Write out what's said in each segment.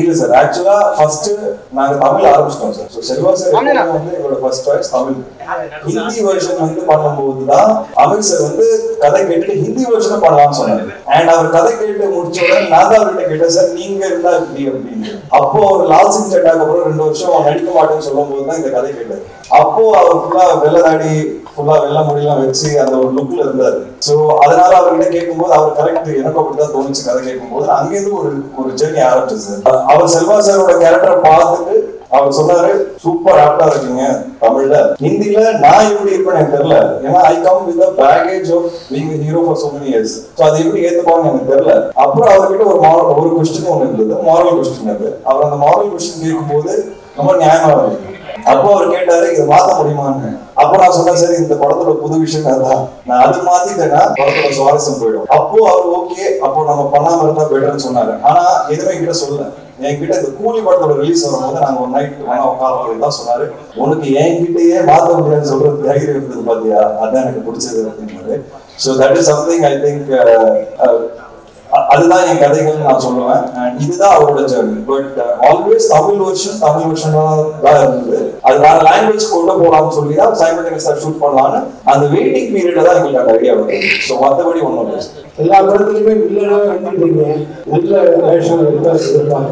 இல்ல சார், ஆக்சுவலா ஃபர்ஸ்ட் நாங்க தமிழ் ஆரம்பிச்சிட்டோம் சார். ஸோ செல்வா சார் வந்து எங்களோட first choice Tamil. Hindi version வந்து பண்ணும்போது தான் அமித் சார் வந்து கதை கேட்டுட்டு ஹிந்தி வெர்ஷன் பண்ணலாம்னு சொன்னாரு. அண்ட் அவர் கதை கேட்டு முடிச்ச உடனே நான் தான் அவர்கிட்ட கேட்டேன், சார் நீங்க இருந்தா எப்படி அப்படின்னு. அப்போ அவர் லால் சிங் சட்டாக்கு அப்புறம் 2 வருஷம் நடிக்க மாட்டேன்னு சொல்லும் போது தான் இந்த கதை கேட்டாரு. அப்போ அவர் ஃபுல்லா வெள்ளதாடி ஃபுல்லா வெள்ள முடியெல்லாம் வச்சு அந்த ஒரு லுக்ல இருந்தாரு. ஸோ அதனால அவர்கிட்ட கேட்கும்போது அவர் கரெக்ட் எனக்கு அப்படிதான் தோணுச்சு. கதை கேட்கும்போது அங்கேருந்து ஒரு ஜெர்னி ஆரம்பிச்சு. அவர் செல்வா சாரோட கேரக்டரை பார்த்துட்டு அவர் சொன்னாரு, சூப்பர் ஆக்டா இருக்கீங்க தமிழ்ல. ஹிந்தில நான் எப்படி இருப்பேன்னு எனக்கு தெரியல, ஏன்னா I come with package of being a hero for so many years. So அது எப்படி ஏத்துப்பாங்கன்னு எனக்கு தெரியல. அப்புறம் அவர்கிட்ட ஒரு கொஸ்டின் ஒன்று இருந்தது, மாரல் கொஸ்டின். அது அவர் அந்த மாரல் கொஸ்டின் கேட்கும்போது ரொம்ப நியாயமா இருந்தது. அப்போ அவர் கேட்டாரு, இதை மாத்த முடியுமான்னு. அப்போ நான் சொன்னேன், சரி இந்த படத்தோட புது விஷயம் அதுதான், நான் அது மாத்திட்டேன்னா படத்தோட சுவாரஸ்யம் போயிடும். அப்போ அவர் ஓகே, அப்போ நம்ம பண்ணாம இருந்தா பெட்டர்னு சொன்னாரு. ஆனா எதுவுமே கிட்ட சொல்லல. என்கிட்ட இந்த கூலி படத்தோட ரிலீஸ் வரும்போது நாங்க ஒரு நைட் உட்கார தான் சொன்னாரு, உனக்கு என்கிட்டயே மாத்த முடியாதுன்னு சொல்றது தைரியம் இருந்தது பாத்தியா, அதான் எனக்கு பிடிச்சது அப்படின்னாரு. So that is something I think அதுதான் என் கதைகள் நான் சொல்லுவேன். அண்ட் இதுதான் அவரோட journey. But always Tamil version தான் இருந்தது. அது வேற லாங்குவேஜ் கொண்டு போகலாம்னு சொல்லி தான் சைமல்டேனியஸா ஷூட் பண்ணலான்னு அந்த வெயிட்டிங் பீரியட்ல தான் எங்களுக்கு அந்த ஐடியா வருது. ஸோ மற்றபடி ஒன்றும் இல்லை. எல்லா படத்துலையுமே வில்லனா வந்துட்டீங்க, வில்ல வேஷம் இருப்பாங்க.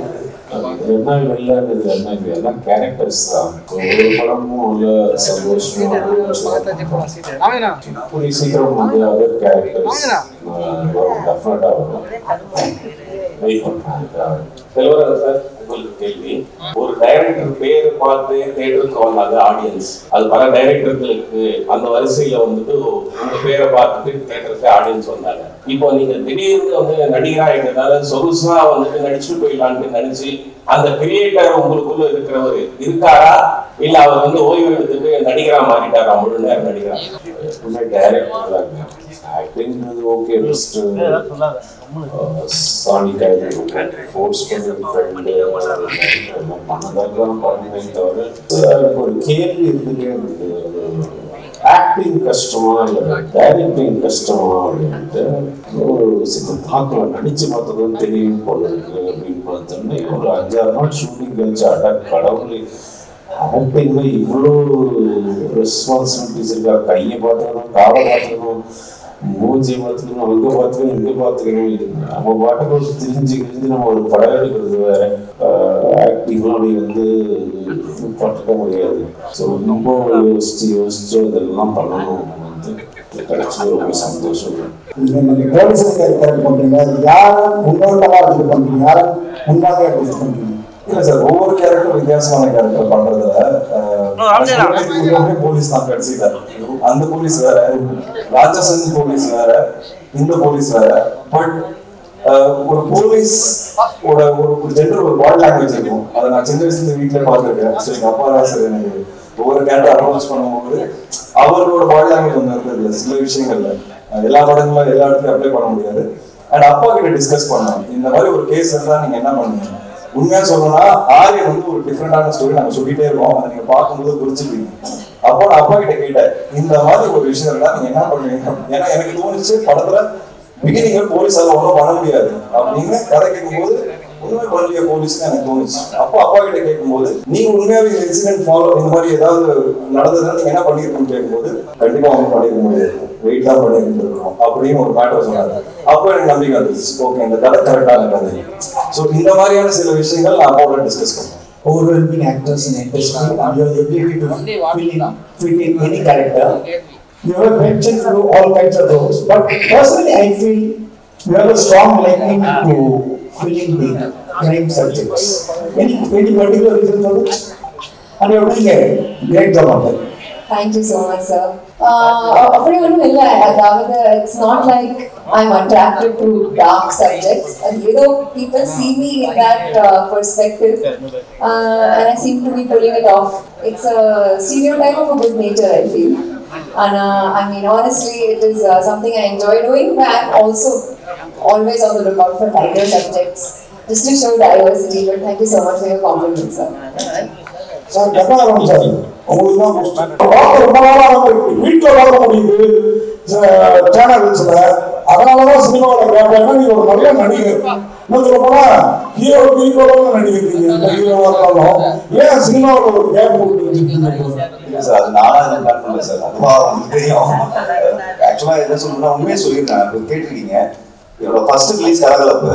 என்ன வில்லன்றது என்ன, இது எல்லாம் கேரக்டர்ஸ் தான். ஒரு படமும் உள்ள சந்தோஷம் கூடிய சீக்கிரம் வந்து அதர் கேரக்டர்ஸ் டெஃபினட்டா வரும். வெயிட் பண்ணுறேன். சார் உங்களுக்கு கேள்வி, ஒரு டைரக்டர் பேர் பார்த்து தேட்டருக்கு வந்தாங்க ஆடியன்ஸ், அது பல டைரக்டர்களுக்கு அந்த வரிசையில வந்துட்டு உங்க பேரை பார்த்துட்டு தேட்டருக்கு ஆடியன்ஸ் வந்தாங்க. இப்போ நீங்க திடீர்னு வந்து நடிகரா இருக்கிறதால சொகுசா வந்துட்டு நடிச்சுட்டு போயிடலான்னு நினைச்சு அந்த கிரியேட்டர் உங்களுக்குள்ள இருக்கிறவர் இருக்காரா, இல்ல அவர் வந்து ஓய்வு எடுத்துட்டு நடிகரா மாறிட்டாரா, முழு நேரம் நடிகரா? டைரக்டர் தான். ஆக்டிங் ஓகே, பெஸ்ட் சாணி கைது ஃபோர்ஸ் பண்ணி பண்ணதெல்லாம் பண்ணவே தவிர எனக்கு ஒரு கேள்வி இருந்துட்டே இருந்தது, ஆக்டிங் கஷ்டமா இல்லை டைரக்டிங் கஷ்டமா அப்படின்ட்டு. ஒரு சில தாக்கில் நடிச்சு பார்த்ததும் தெரியும் போல இருக்கு அப்படின்னு பார்த்தோம்னா, ஒரு 5-6 நாள் ஷூட்டிங் கழிச்சு கடவுள் ஆக்டிங்ல இவ்வளோ ரெஸ்பான்சிபிலிட்டிஸ் இருக்கா. கையை பார்த்துக்கணும், காலை பார்த்துக்கணும், மூஞ்சி பார்த்துக்கணும், அங்கே பார்த்துக்கணும், இங்கே பார்த்துக்கணும். நம்ம பாட்டுக்கு ஒரு திரிஞ்சு நம்ம ஒரு படம் எடுக்கிறது வேற. ஆக்டிங்லாம் அப்படி வந்து பார்த்துக்க முடியாது. ஸோ ரொம்ப யோசிச்சு இதெல்லாம் பண்ணணும் வந்து கிடைச்சது ரொம்ப சந்தோஷம். நீங்கள் போலீஸுக்கு கரெக்ட் பண்ணுறீங்க, யாரும் முன்னோட்டமாக எடுத்து பண்ணுறீங்க, யாரும் முன்னாக எடுத்து பண்ணுறீங்க? இல்ல சார், ஒவ்வொரு கேரக்டரும் வித்தியாசமான கேரக்டர் பண்றதுல போலீஸ் தான் கடைசியில. அந்த போலீஸ் வேற, ராட்சசன் போலீஸ் வேற, இந்த போலீஸ் வேற. பட் ஒரு போலீஸ் ஒரு ஜென்டர் ஒரு பாடி லாங்குவேஜ் இருக்கும். அதை நான் சின்ன வயசுல வீட்டுல பார்த்துருக்கேன். ஸோ எங்க அப்பா தான் சார் எனக்கு ஒவ்வொரு கேரக்டர் அப்ரோச் பண்ணும்போது அவரோட பாடி லாங்குவேஜ் ஒன்று இருந்தது. சில விஷயங்கள்ல எல்லா படங்களும் எல்லா இடத்துலையும் அப்ளை பண்ண முடியாது. அண்ட் அப்பா கிட்ட டிஸ்கஸ் பண்ணோம், இந்த மாதிரி ஒரு கேஸ் இருந்தா நீங்க என்ன பண்ணுவீங்க. உண்மையா சொல்லணும்னா ஆரியன் வந்து ஒரு டிஃப்ரெண்டான ஸ்டோரி நாங்க சொல்லிட்டே இருக்கோம், அதை நீங்க பார்க்கும்போது புரிஞ்சுப்பீங்க. அப்போ நான் அப்பா கிட்ட கேட்டேன், இந்த மாதிரி ஒரு விஷயம் இருந்தா நீங்க என்ன பண்ணுவீங்க. ஏன்னா எனக்கு தோணுச்சு படத்துல பிகினிங்ல போலீஸால ஒன்றும் பண்ண முடியாது அப்படின்னு கதை கேட்கும்போது உண்மை பண்ணலையே போலீஸ்ன்னு எனக்கு தோணுச்சு. அப்போ அப்பா கிட்ட கேட்கும்போது, நீங்க உண்மையாவே இந்த இன்சிடென்ட் ஃபாலோ இந்த மாதிரி ஏதாவது நடந்ததுன்னா நீங்க என்ன பண்ணிருக்கணும்னு கேட்கும்போது, கண்டிப்பா ஒன்றும் பண்ணிருக்க முடியாது, வெயிட்டா பண்ணிருக்கோம் அப்படின்னு ஒரு மேட்டர் சொன்னாரு. அப்போ எனக்கு நம்பிக்கை வந்துச்சு, ஓகே இந்த கதை கரெக்டான கதை. ஸோ இந்த மாதிரியான சில விஷயங்கள் நான் அப்பாவோட டிஸ்கஸ் பண்ணுவேன். Overwhelming actors in industry and your ability to fit in any character. You have mentioned to do all kinds of roles, but personally I feel you have a strong liking to filling the crime subjects. Any particular reason for this? And you are doing a great job on that. Thank you so much, sir. அப்படி ஒன்றும் இல்லை, அதாவது it's not like I'm attracted to dark subjects. ஏதோ people see me in that perspective, and I seem to be pulling it off. It's a stereotype of a good nature, I feel. And I mean, honestly, it is something I enjoy doing, but I'm also always on the lookout for lighter subjects, just to show diversity. But thank you so much for your compliments, sir. Sir, கட்டாரம் sir, உங்களுக்கு தான் ரொம்ப நாளாக வீட்டில் பார்க்க முடியுது சேனல்ஸில். அதனால தான் சினிமாவில் கேட்பாங்க, நீங்கள் ஒரு நல்ல நடிகர், இன்னும் சொல்ல போனா ஹீரோவாக நடிக்கிறீங்க, இந்த ஹீரோவாக இருந்தாலும் ஏன் சினிமாவில் ஒரு கேப் போட்டு வச்சுருக்கீங்க? சார் அது நானா பிளான் பண்ணல சார், அதுவா உங்களுக்கு தெரியும். ஆக்சுவலா என்ன சொல்லணும்னா உண்மையை சொல்லியிருக்கேன். இப்போ கேட்டிருக்கீங்க என்னோட ஃபர்ஸ்ட் ரிலீஸ் கலகலப்பு,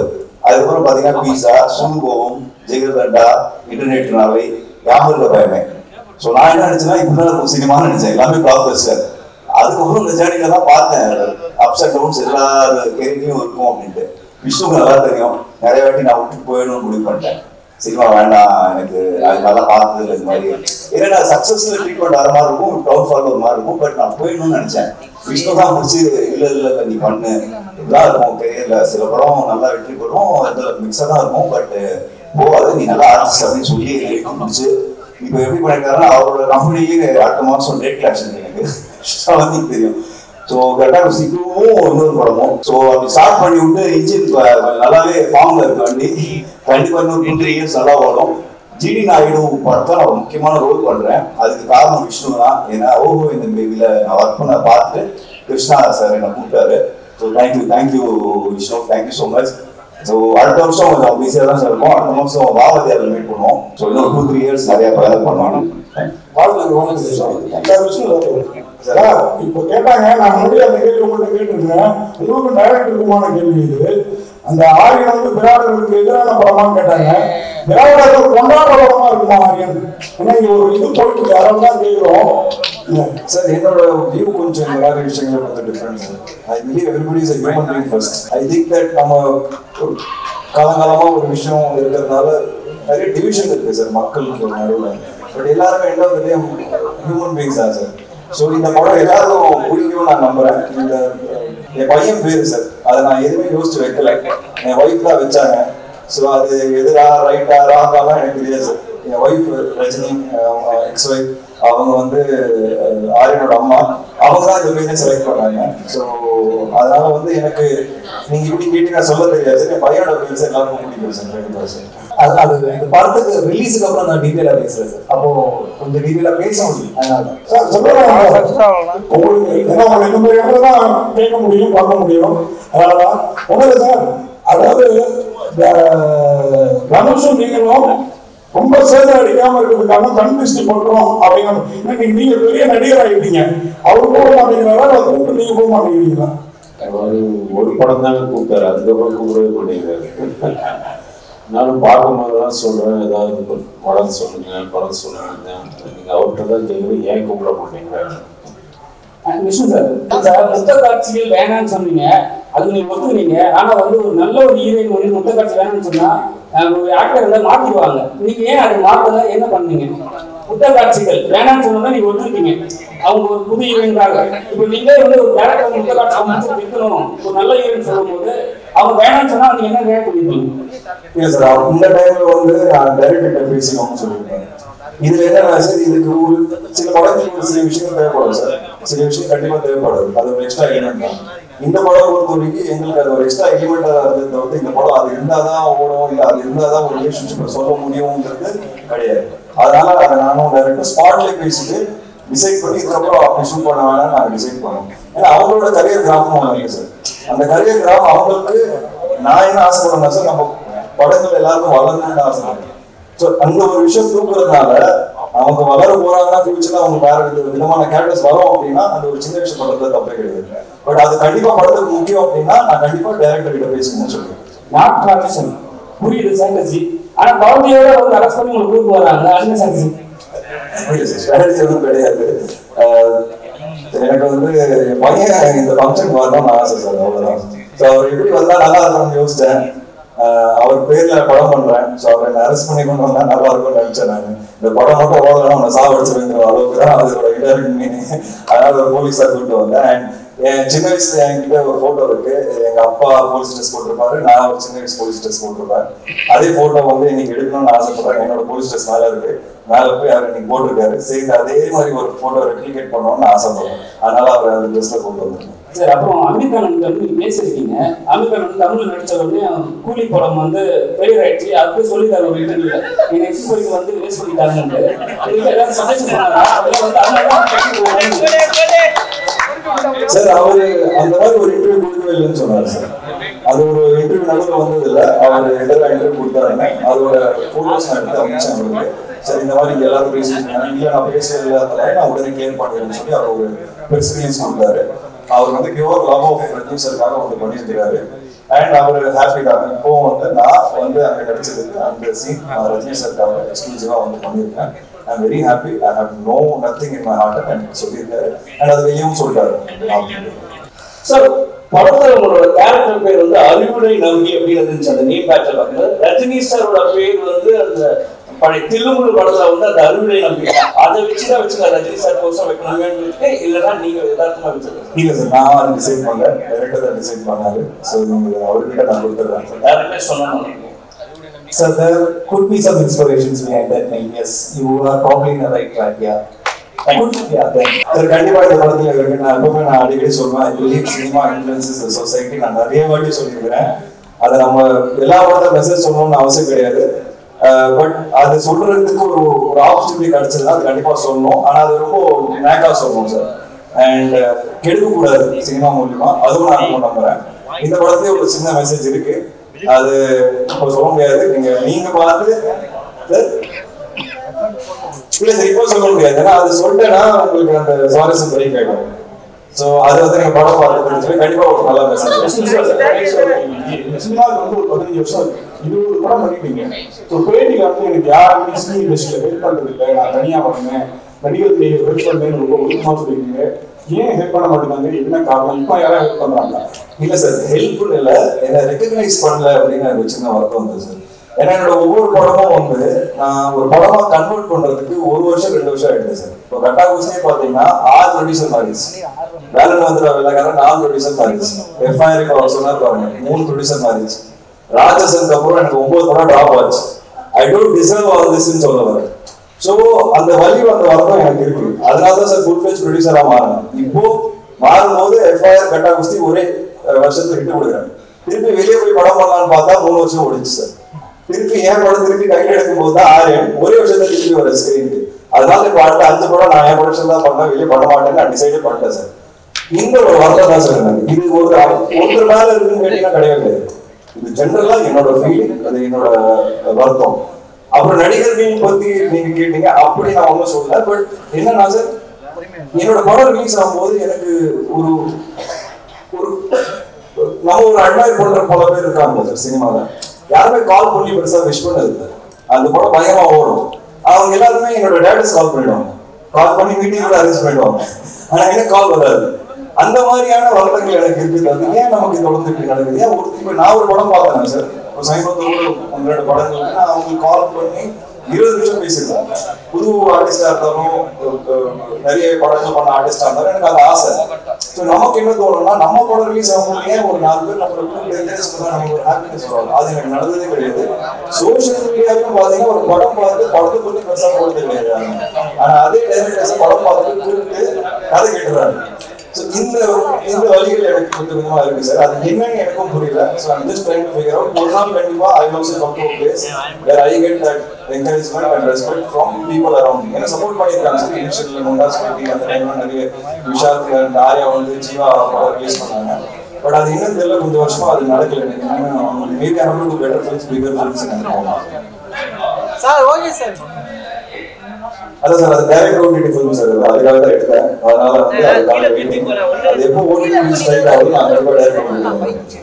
அதுக்கப்புறம் பாத்தீங்கன்னா பீஸா, சூதுகோவம், ஜெகதண்டா, இன்டர்நெட் நாவை, யாமருக்க பயமே. ஸோ நான் என்ன நினைச்சேன்னா இப்படிதான் சினிமான்னு நினைச்சேன், எல்லாமே பிளாக் பஸ்டர். அதுக்கப்புறம் இந்த ஜேர்னில தான் பார்த்தேன் அப்ஸ் அண்ட் டவுன்ஸ் எல்லா கேரக்டரும் இருக்கும் அப்படின்ட்டு. விஷ்ணுக்கு நல்லா தெரியும், நிறைய வாட்டி நான் விட்டுட்டு போயிடணும்னு முடிவு பண்ணிட்டேன். சினிமா வேண்டாம் எனக்கு, அது நல்லா பார்த்தது இல்லை இது மாதிரி. ஏன்னா சக்ஸஸ்ல ட்ரீட்மெண்ட் ஆகிற மாதிரி இருக்கும், டவுன் ஃபால் ஒரு மாதிரி இருக்கும். பட் நான் போயிடணும்னு நினைச்சேன். விஷ்ணு தான் முடிச்சு இல்லை இல்லை நீ பண்ணு, இதெல்லாம் இருக்கும் கரியர்ல, சில படம் நல்லா வெற்றி பெறும், அதில் மிக்ஸாக தான் இருக்கும். பட் போகாது, நீ நல்லா ஆர்டிஸ்ட் அப்படின்னு சொல்லி எழுதி முடிச்சு இப்போ எப்படி பண்ணிருக்காருன்னா அவரோட கம்பெனிலேயே அடுத்த மாதம் டேட் கிளாஸ் எனக்கு வந்து தெரியும். ஸோ கரெக்டாக சிக்குவும் இன்னொரு படமும். ஸோ அப்படி ஸ்டார்ட் பண்ணி விட்டு இன்ஜின் நல்லாவே ஃபார்ம்ல இருக்கு வண்டி. கண்டிப்பாக இன்னொரு 2-3 இயர்ஸ் நல்லா ஓடும். ஜிடி நாயுடு படத்தில் நான் ஒரு முக்கியமான ரோல் பண்ணுறேன். அதுக்கு காரணம் விஷ்ணு தான். ஏன்னா ஓஹோ இந்த பேபியில் நான் ஒர்க் பண்ண பார்த்துட்டு கிருஷ்ணா சார் என்னை கூப்பிட்டாரு. So thank you Vishnu, thank you so much. So அடுத்த வருஷம் கொஞ்சம் பிஸியாக தான் சார் இருக்கும். அடுத்த வருஷம் வாவதியாரில் மீட் பண்ணுவோம். ஸோ இன்னும் 2-3 இயர்ஸ் நிறைய வேலை பண்ணணும். இப்போ கேட்டாங்க, நான் முன்னாடி அந்த கேள்வி உங்கள்கிட்ட கேட்டிருக்கேன். உங்களுக்கு டைரக்டருக்குமான கேள்வி இது. அந்த ஆரியன் வந்து திராவிடருக்கு எதிரான படமான்னு கேட்டாங்க. திராவிடர்கள் கொண்டாட படமா இருக்குமா ஆரியன்? ஏன்னா இங்க ஒரு இது போயிட்டு யாரும் தான் கேட்கிறோம் சார். என்னோட வியூ கொஞ்சம் இந்த மாதிரி விஷயங்கள் கொஞ்சம் different sir. I believe everybody is a human being first. I think that நம்ம காலங்காலமா ஒரு விஷயம் இருக்கிறதுனால நிறைய டிவிஷன் இருக்கு சார் மக்களுக்கு நடுவில். பட் எல்லாருமே என்ன வந்து ஹியூமன் பீங்ஸ் தான் சார். ஸோ இந்த படம் எல்லாரும் பிடிக்கும் நான் நம்புறேன். இந்த என் பையன் பேரு சார், அதை நான் எதுவுமே யோசிச்சு வைக்கல, என் ஒய்ஃப் தான் வச்சாங்க. ஸோ அது எதிரா ரைட்டா ராங்காலாம் எனக்கு தெரியாது சார். என் ஒய்ஃப் ரஜினி எக்ஸ் ஒய்ஃப், அவங்க வந்து ஆரியனோட அம்மா, அவங்க தான் இந்த பேரை செலக்ட் பண்ணாங்க. ஸோ அதனால வந்து எனக்கு நீங்க இப்படி கேட்டீங்க சொல்ல தெரியாது சார். என் பையனோட பேர் சார் எல்லாருக்கும் பிடிக்கும் சார். கண்டிப்பாக சார். அது இந்த படத்துக்கு ரிலீஸுக்கு அப்புறம் நான் டீட்டெயிலா பேசுறேன் சார். அப்போ கொஞ்சம் டீட்டெயிலா பேச முடியும். அதனால சார் சொல்றேன் உங்களுக்கு, ஏன்னா உங்களை இந்த மாதிரி இடத்துல தான் கேட்க முடியும், பார்க்க முடியும். அதனாலதான் உங்களுக்கு சார், அதாவது தனுஷும் நீங்களும் ரொம்ப சேத அடிக்காம இருக்கிறதுக்காக கண் திருஷ்டி பண்றோம் அப்படிங்கிற நீங்க பெரிய நடிகர் ஆகிட்டீங்க. அவரு போக மாட்டேங்கிறாரா, அதை கூப்பிட்டு நீங்க போக மாட்டேங்கிறீங்களா? ஒரு படம் தானே கூப்பிட்டாரு, அதுக்கப்புறம் கூப்பிடவே மாட்டேங்கிறாரு. நானும் பார்க்கும்போதுதான் சொல்றேன், ஏதாவது படம் சொல்லுங்க நீங்க அவர்கிட்ட தான் கேட்குறேன், ஏன் கூப்பிட மாட்டேங்கிறாரு. விஷ்ணு சார், அந்த முத்த காட்சிகள் வேணான்னு சொன்னீங்க, அது நீங்க ஒத்துக்கிறீங்க. ஆனா வந்து ஒரு நல்ல ஒரு ஹீரோயின் வந்து முத்த காட்சி வேணாம்னு சொன்னா ஒரு ஆக்டர் இருந்தால் மாத்திடுவாங்க. நீங்க ஏன் அது மாத்தல, என்ன பண்ணீங்க? முத்த காட்சிகள் வேணாம்னு சொன்னா நீங்க ஒத்துக்கிட்டீங்க, அவங்க ஒரு புது ஹீரோயின்காக. இப்போ நீங்களே வந்து ஒரு டேரக்டர் முத்த காட்சி இருக்கணும், ஒரு நல்ல ஹீரோயின் சொல்லும் போது அவங்க வேணாம்னு சொன்னா நீங்க என்ன ரியாக்ட் பண்ணிருக்கீங்க? இல்லை சார், இந்த டைம்ல வந்து நான் டைரக்டர் பேசினோம்னு சொல்லியிருக்கேன். இதுல என்ன சார், இதுக்கு ஒரு சில படத்துக்கு ஒரு சில விஷயம் தேவைப்படும் சார், சில விஷயம் கண்டிப்பா தேவைப்படாது. அது ஒரு எக்ஸ்ட்ரா எலிமெண்ட் தான். இந்த படம் பொறுத்த வரைக்கும் எங்களுக்கு அது ஒரு எக்ஸ்ட்ரா எலிமெண்டா இருந்ததை வந்து இந்த படம் அது இருந்தாதான் ஓடும், இல்லை அது இருந்தாதான் ஒரு ரிலேஷன்ஷிப்பை சொல்ல முடியும்ன்றது கிடையாது. அதனால அதை நானும் டைரக்டர் ஸ்பாட்ல பேசிட்டு டிசைட் பண்ணி இதுக்கப்புறம் அப்படி ஷூட் பண்ண வேணாம் நாங்கள் டிசைட் பண்ணோம். ஏன்னா அவங்களோட கரியர் கிராஃப்னு ஒன்று இருக்கு சார். அந்த கரியர் கிராஃப் அவங்களுக்கு நான் என்ன ஆசைப்படுறேன்னா சார், நம்ம படங்கள் எல்லாருக்கும் வளரணும்னு ஆசைப்படுறேன். ஸோ அந்த ஒரு விஷயம் தூக்குறதுனால அவங்க வளர போறாங்கன்னா ஃபியூச்சர்ல அவங்க வேற விதமான கேரக்டர்ஸ் வரும் அப்படின்னா அந்த ஒரு சின்ன விஷயம் பண்றது தப்பே கிடையாது. பட் அது கண்டிப்பா படத்துக்கு முக்கியம் அப்படின்னா நான் கண்டிப்பா டைரக்டர் கிட்ட பேசணும்னு சொல்லுவேன். நாட் ட்ராடிஷன் புரியுது சாங்கசி, ஆனா பவுண்டியோட வந்து அரெஸ்ட் பண்ணி உங்களுக்கு கூட்டு வராங்க, அது சாங்கசி ஸ்ட்ராட்டஜி எதுவும் கிடையாது. எனக்கு வந்து என் பையன் இந்த ஃபங்க்ஷனுக்கு வரணும்னு ஆசை சார், அவ்வளவுதான். ஸோ அவர் எப்படி வந்தா நல்லா இருக்கும்னு யோசிச்சேன். அவர் பேர்ல படம் பண்றேன். ஸோ அவரை என்ன அரெஸ்ட் பண்ணி கொண்டு வந்தா நல்லா இருக்கும்னு நினைச்சேன். நான் இந்த படம் மட்டும் ஓடலாம் அவனை சாவடிச்சிருங்கிற அளவுக்கு தான் அதோட இன்டர்வியூ மீனிங். அதனால ஒரு போலீஸா கூப்பிட்டு வந்தேன். அண்ட் என் சின்ன வயசுல என்கிட்ட ஒரு போட்டோ இருக்கு. எங்க அப்பா போலீஸ் ட்ரெஸ் போட்டிருப்பாரு, நான் ஒரு சின்ன வயசு போலீஸ் ட்ரெஸ் போட்டிருப்பேன். அதே போட்டோ வந்து இன்னைக்கு எடுக்கணும்னு ஆசைப்படுறேன். என்னோட போலீஸ் ட்ரெஸ் மேல இருக்கு, மேல போய் அவர் இன்னைக்கு போட்டிருக்காரு. சேர்ந்து அதே மாதிரி ஒரு போட்டோ ரெப்ளிகேட் பண்ணணும்னு ஆசைப்படுறேன். அதனால அவர் அந்த ட்ரெஸ்ல கொண்டு வந்துருக்கேன். சார், அப்புறம் அமீர்கான் வந்து நீங்க பேசிருக்கீங்க. அமீர்கான் வந்து தமிழ்ல நடிச்ச உடனே கூலி படம் வந்து ஃபெயிலியர் ஆயிடுச்சு. அதுக்கு சொல்லிட்டாரு ஒரு இன்டர்வியூல, நீங்க நெக்ஸ்ட் வரைக்கும் வந்து வேஸ்ட் பண்ணிட்டாங்கன்னு. ஏதாவது சஜஷன் பண்ணாரா? அதெல்லாம் வந்து அதனால சார் அவரு அந்த மாதிரி ஒரு இன்டர்வியூ கொடுக்கவே இல்லைன்னு சொன்னாரு சார். அது ஒரு இன்டர்வியூ நடுவில் வந்தது இல்லை, அவர் எதிராக இன்டர்வியூ கொடுத்தாருன்னு அதோட போட்டோஸ் நான் எடுத்து அமைச்சேன் அவருக்கு. சரி இந்த மாதிரி எல்லாரும் பேசிட்டு இல்லை நான் பேசல நான் உடனே கிளியர் பண்ணிடுறேன்னு சொல்லி அவர் ஒரு ப்ரெஸ் ரிலீஸ் கொடுத்தாரு. அவர் வந்து பியூர் லவ் ஆஃப் ரஜினி சாருக்காக வந்து பண்ணியிருக்கிறாரு. அண்ட் அவர் ஹாப்பி தான். இப்போ வந்து நான் வந்து அங்கே கிடைச்சதுக்கு அந்த சீன் ரஜினி சாருக்காக எக்ஸ்க்ளூசிவாக வந்து பண்ணியிருக்கேன். I'm very happy. I have nothing in my heart and சொல்லியிருக்காரு. அண்ட் அது வெளியும் சொல்லிட்டாரு. சார் படத்துல உங்களோட கேரக்டர் பேர் வந்து அறிவுரை நம்பி அப்படின்னு இருந்துச்சு அந்த நேம் பேட்சில் பார்க்குறது. ரஜினி சாரோட பேர் வந்து அந்த பழைய தில்லுமுள்ளு படத்துல வந்து அந்த அறிவுரை நம்பி அதை வச்சுதான் வச்சுங்க ரஜினி சார் கோசம் வைக்கணுமே இல்லைன்னா நீங்க யதார்த்தமா வச்சிருக்கீங்க? இல்ல சார், நான் அதை டிசைட் பண்ணேன், டைரக்டர் தான் டிசைட் பண்ணாரு. ஸோ அவர்கிட்ட நான் கொடுத்துட்றேன். டேரக்டரே சொன்னாங்க. So there could be some inspirations behind that name. Yes, you are probably in the right track. Yeah. கண்டிப்பா இந்த படத்துல இருக்கு. நான் எப்பவுமே நான் அடிக்கடி சொல்லுவேன், believe cinema influences the society. நான் நிறைய வாட்டி சொல்லியிருக்கிறேன். அதை நம்ம எல்லா படத்துல மெசேஜ் சொல்லணும்னு அவசியம் கிடையாது. பட் அது சொல்றதுக்கு ஒரு ஆப்பர்ச்சுனிட்டி கிடைச்சதுன்னா அது கண்டிப்பா சொல்லணும். ஆனா அது ரொம்ப நேக்கா சொல்லணும் சார். அண்ட் கெடுக்க கூடாது சினிமா மூலியமா, அதுவும் நான் ரொம்ப நம்புறேன். இந்த படத்துல ஒரு சின்ன மெசேஜ் இருக்கு, அது இப்போ சொல்ல முடியாது. நீங்க பார்த்து இல்ல சார் இப்போ சொல்ல முடியாது, ஏன்னா அது சொல்லிட்டேன்னா உங்களுக்கு அந்த சுவாரஸ்யம் பிரேக் ஆயிடும். ஸோ அது வந்து நீங்க படம் பார்த்து சொல்லி கண்டிப்பா ஒரு நல்ல மெசேஜ். சினிமாவுக்கு வந்து ஒரு 15 வருஷம் 20 படம் பண்ணிட்டீங்க. ஸோ பேட்டியில வந்து எனக்கு யாருமே சினி இண்டஸ்ட்ரியில ஹெல்ப் பண்றது இல்லை, நான் தனியா வரேன் நடிகர் நீங்க ஹெல்ப் பண்ணேன்னு ரொம்ப ஒழுக்கமா சொல்லியிருக்கீங்க. ஏன் ஹெல்ப் பண்ண மாட்டேங்காங்க, என்ன காரணம்? இப்போ யாராவது ஹெல்ப் பண்றாங்க? இல்ல சார், ஹெல்ப்னு இல்லை, என்ன ரெகக்னைஸ் பண்ணல அப்படின்னு எனக்கு சின்ன வருத்தம் வந்து சார். ஏன்னா என்னோட ஒவ்வொரு படமும் வந்து நான் ஒரு படமா கன்வெர்ட் பண்றதுக்கு 1 வருஷம் 2 வருஷம் ஆயிடுது சார். இப்போ கட்டா குஸ்தியே பாத்தீங்கன்னா 6 ப்ரொடியூசர் மாறிடுச்சு. வேலன் வந்துடுற வெள்ளக்காரன் 4 ப்ரொடியூசர் மாறிடுச்சு. எஃப்ஐஆருக்கு அவர் சொன்னார் பாருங்க 3 ப்ரொடியூசர் மாறிடுச்சு. ராஜசனுக்கு அப்புறம் எனக்கு 9 படம் டிராப் ஆச்சு. ஐ டோன்ட் டிசர்வ் ஆல் திஸ்ன்னு சொல்ல வரேன். ஸோ அந்த வலி அந்த வரணும் எனக்கு இருக்கு. அதனாலதான் சார் ஃபுல் ஃபிளெஜ் ப்ரொடியூசரா மாறணும். இப்போ மாறும்போது எஃப்ஐஆர் கட்டா குஸ்தி ஒரே வருஷத்துல விட்டு கொடுக்குறாங்க. திருப்பி வெளியே போய் படம் பண்ணலான்னு பார்த்தா 3 வருஷம் ஓடிச்சு சார். திருப்பி என் படம் திருப்பி கையில் எடுக்கும் போது தான் ஆரியன் ஒரே வருஷத்துல திருப்பி வர ஸ்கிரீனுக்கு. அதனால இப்ப அடுத்த 5 படம் நான் என் ப்ரொடக்ஷன் தான் பண்ணேன், வெளியே பண்ண மாட்டேன்னு நான் டிசைடே பண்ணிட்டேன் சார். இந்த ஒரு வருத்தம் தான் சார் எனக்கு. இது ஒருத்தர் மேல இருக்குன்னு கேட்டீங்கன்னா கிடையாது. இது ஜென்ரலா என்னோட ஃபீலிங், அது என்னோட வருத்தம். அப்புறம் நடிகர்கள் பத்தி நீங்க கேட்டீங்க, அப்படி நான் ஒன்றும் சொல்லல. பட் என்னன்னா சார், என்னோட படம் ரிலீஸ் ஆகும்போது எனக்கு ஒரு நம்ம ஒரு அட்மையர் பண்ற பல பேர் இருக்காங்க சார் சினிமால. யாருமே கால் பண்ணி பெருசா விஷ் பண்ணது இல்லை. அந்த படம் பயமா ஓடும். அவங்க எல்லாருமே என்னோட டேட்டஸ் கால் பண்ணிடுவாங்க, கால் பண்ணி மீட்டிங் கூட அரேஞ்ச் பண்ணிடுவாங்க. ஆனா எனக்கு கால் வராது. அந்த மாதிரியான வருத்தங்கள் எனக்கு இருக்குது. அது ஏன் நமக்கு தொடர்ந்து இப்படி நடக்குது? ஏன் இப்போ நான் ஒரு படம் பார்த்தேன் சார், ஒரு சமீபத்தோடு 1-2 படங்கள் நான் அவங்களுக்கு கால் பண்ணி 20 நிமிஷம் பேசியிருக்கேன். புது ஆர்டிஸ்டா இருந்தாலும் நிறைய படங்கள் பண்ண ஆர்டிஸ்டா இருந்தாலும் எனக்கு அந்த ஆசை. ஸோ நமக்கு என்ன தோணும்னா, நம்ம படம் ரிலீஸ் ஆகும்போது ஏன் ஒரு 4 பேர் நம்மளுக்கு என்கரேஜ் பண்ணா நமக்கு ஒரு ஹாப்பினஸ் வரும். அது எனக்கு நடந்ததே கிடையாது. சோசியல் மீடியாவும் பாத்தீங்கன்னா ஒரு படம் பார்த்து படத்தை பத்தி பெருசா போடுறது கிடையாது. ஆனா அதே டைரக்டர்ஸ் படம் பார்த்துட்டு கூப்பிட்டு கதை கேட்டுறாங்க. இந்த வழிகள் எனக்கு கொஞ்சம் கொஞ்சமா இருக்கு சார். அது என்னன்னு எனக்கும் புரியல. So I'm just trying to figure out. ஒரு நாள் கண்டிப்பா I will also come to a place where I get that encouragement and respect from people around me. என்ன சப்போர்ட் பண்ணியிருக்காங்க சார். இனிஷியல் முண்டாஸ் பத்தி அந்த டைம்ல நிறைய விஷால் அண்ட் ஆர்யா வந்து ஜீவா படம் ரிலீஸ் பண்ணாங்க. பட் அது இன்னும் தெரியல, கொஞ்சம் வருஷமா அது நடக்கல. Maybe I have to better films, bigger films sir. Okay sir. அதான் சார், அது டைரக்ட் ஓடிடி ஃபிலிம் சார், அதுக்காக தான் எடுத்தேன். அதனால வந்து அதுக்காக வெயிட்டிங். அது எப்போ ஓடிடி ஸ்ட்ரைக் ஆகுது நான் கண்டிப்பா டைரக்ட் ஓடிடி